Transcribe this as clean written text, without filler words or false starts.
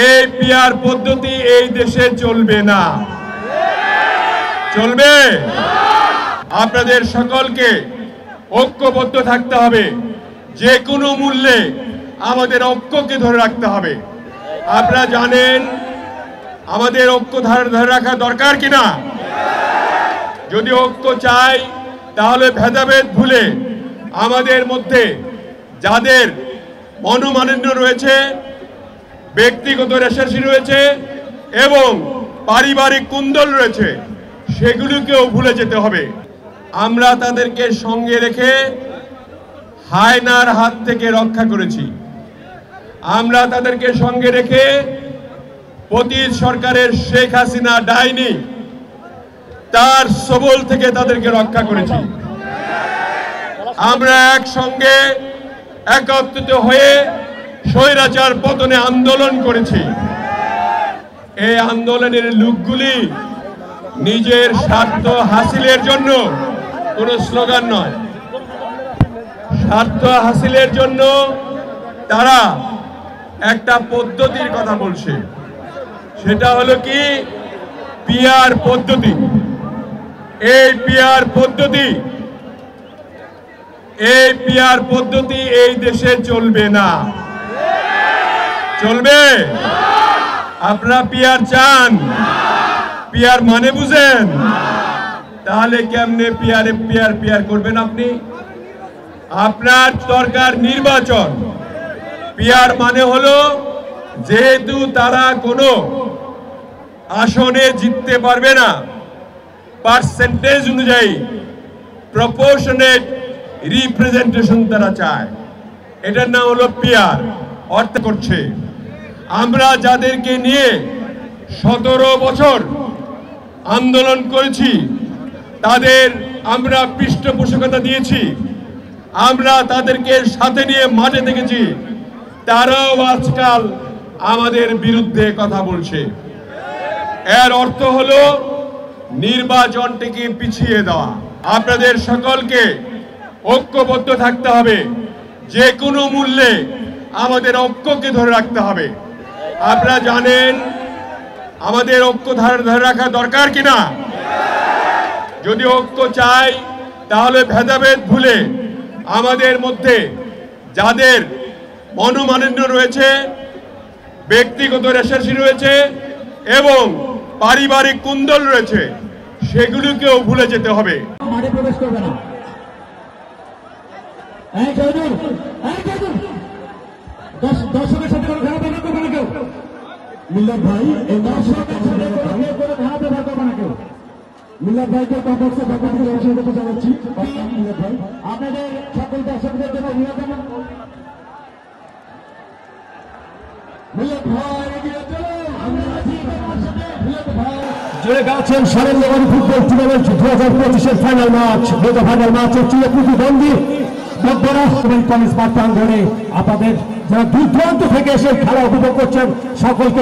এই পিআর পদ্ধতি এই দেশে চলবে না। চলবে? আপনাদের সকলকে ঐক্যবদ্ধ থাকতে হবে। যে কোনো মূল্যে আমাদের ঐক্যকে ধরে রাখতে হবে। আপনারা জানেন আমাদের ঐক্য ধরে রাখা দরকার কিনা। যদি ঐক্য চাই তাহলে ভেদাভেদ ভুলে আমাদের মধ্যে যাদের মনোমালিন্য রয়েছে, ব্যক্তিগত রেশারেশি রয়েছে এবং পারিবারিক কুন্দল রয়েছে, সেগুলোকেও ভুলে যেতে হবে। আমরা তাদেরকে সঙ্গে রেখে হায়নার হাত থেকে রক্ষা করেছি। আমরা তাদেরকে সঙ্গে রেখে পতিত সরকারের শেখ হাসিনা ডাইনি তার সবল থেকে তাদেরকে রক্ষা করেছি। আমরা একসঙ্গে একত্রিত হয়ে স্বৈরাচার পতনে আন্দোলন করেছি। এই আন্দোলনের লোকগুলি নিজের স্বার্থ হাসিলের জন্য কোনো স্লোগান নয়, স্বার্থ হাসিলের জন্য তারা একটা পদ্ধতির কথা বলছে। সেটা হলো কি? পিআর পদ্ধতি। এই পিআর পদ্ধতি এই দেশে চলবে না। চলবে? আপনারা পিআর চান? পিআর মানে বুঝেন? তাহলে কেমনে পিআর করবেন আপনি? আপনার দরকার নির্বাচন। পিআর মানে হলো যেহেতু তারা কোনো আসনে জিততে পারবে না, পার্সেন্টেজ অনুযায়ী প্রপোর্শনেট রিপ্রেজেন্টেশন তারা চায়। এটার নাম হলো পিআর। অর্থ করছে আমরা যাদেরকে নিয়ে 17 বছর আন্দোলন করেছি, তাদের আমরা পৃষ্ঠপোষকতা দিয়েছি, আমরা তাদেরকে সাথে নিয়ে মাঠে দেখেছি, তারাও আজকাল আমাদের বিরুদ্ধে কথা বলছে। এর অর্থ হলো নির্বাচনটিকে পিছিয়ে দেওয়া। আপনাদের সকলকে ঐক্যবদ্ধ থাকতে হবে। যে কোনো মূল্যে আমাদের ঐক্যকে ধরে রাখতে হবে। আপনারা জানেন আমাদের ঐক্য ধরে রাখা দরকার কিনা। যদি ঐক্য চাই তাহলে ভেদাভেদ ভুলে আমাদের মধ্যে যাদের মনোমালিন্য রয়েছে, ব্যক্তিগত রেশারেশি রয়েছে এবং পারিবারিক কুন্দল রয়েছে, সেগুলোকেও ভুলে যেতে হবে। মাঠে প্রবেশ করবে না। দর্শকের সাথে কোনো খারাপ ব্যবহার করবে না কেউ। মিল্লাত ভাই, এই দর্শকের সাথে কোনো খারাপ ব্যবহার করবে না কেউ। মিল্লাত ভাইকে কমপক্ষে ব্যাপার থেকে অনুসরণ করতে জানাচ্ছি। মিল্লাত ভাই, আপনাদের সকল দর্শকদের জন্য নিবেদন। মিল্লাত ভাই এগিয়ে চলুন। আমরা আছি তোমার সাথে। মিল্লাত ভাই জুড়ে গেছেন সারেন্দ্রবাড়ি ফুটবল টুর্নামেন্ট 2025-এর ফাইনাল ম্যাচ। ফাইনাল ম্যাচের চির প্রতিদ্বন্দ্বী কলেজ মাঠ প্রাঙ্গণে আপনাদের যারা দূর দূরান্ত থেকে এসে খেলা উপভোগ করছেন সকলকে